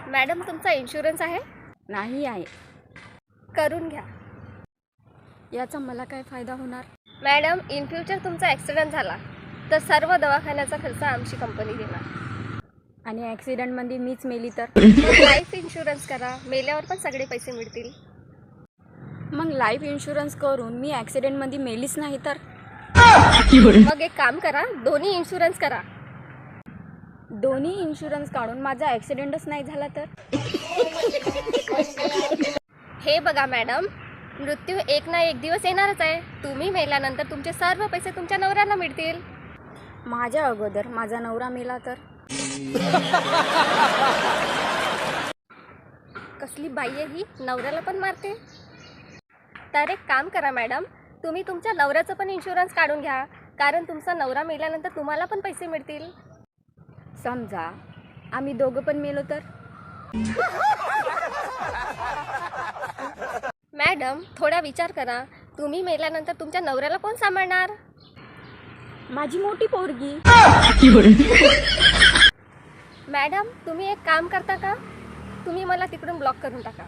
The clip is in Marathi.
मॅडम, तुमचा इन्शुरन्स आहे? नाही आहे. करून घ्या. याचा मला काय फायदा होणार? मॅडम, इन फ्युचर तुमचा ॲक्सिडेंट झाला तर सर्व दवाखान्याचा खर्च आमची कंपनी देणार. आणि ॲक्सिडेंटमध्ये मीच मेली तर? मग लाईफ इन्शुरन्स करा, मेल्यावर पण सगळे पैसे मिळतील. मग लाईफ इन्शुरन्स करून मी ॲक्सिडेंटमध्ये मेलीच नाही तर? मग एक काम करा, दोन्ही इन्शुरन्स करा. दोन्ही इन्शुरन्स काढून माझा ॲक्सिडेंटच नाही झाला तर? हे बघा मॅडम, मृत्यू एक ना एक दिवस येणारच आहे. तुम्ही मेल्यानंतर तुमचे सर्व पैसे तुमच्या नवऱ्याला मिळतील. माझ्या अगोदर माझा नवरा मेला तर? कसली बाई आहे ही, नवऱ्याला पण मारते. तर एक काम करा मॅडम, तुम्ही तुमच्या नवऱ्याचं पण इन्शुरन्स काढून घ्या, कारण तुमचा नवरा मेल्यानंतर तुम्हाला पण पैसे मिळतील. समजा आम्ही दोघं पण मेलो तर? मॅडम, थोडा विचार करा, तुम्ही मेल्यानंतर तुमच्या नवऱ्याला कोण सांभाळणार? माझी मोठी पोरगी. मॅडम, तुम्ही एक काम करता का? तुम्ही मला तिकडून ब्लॉक करून टाका.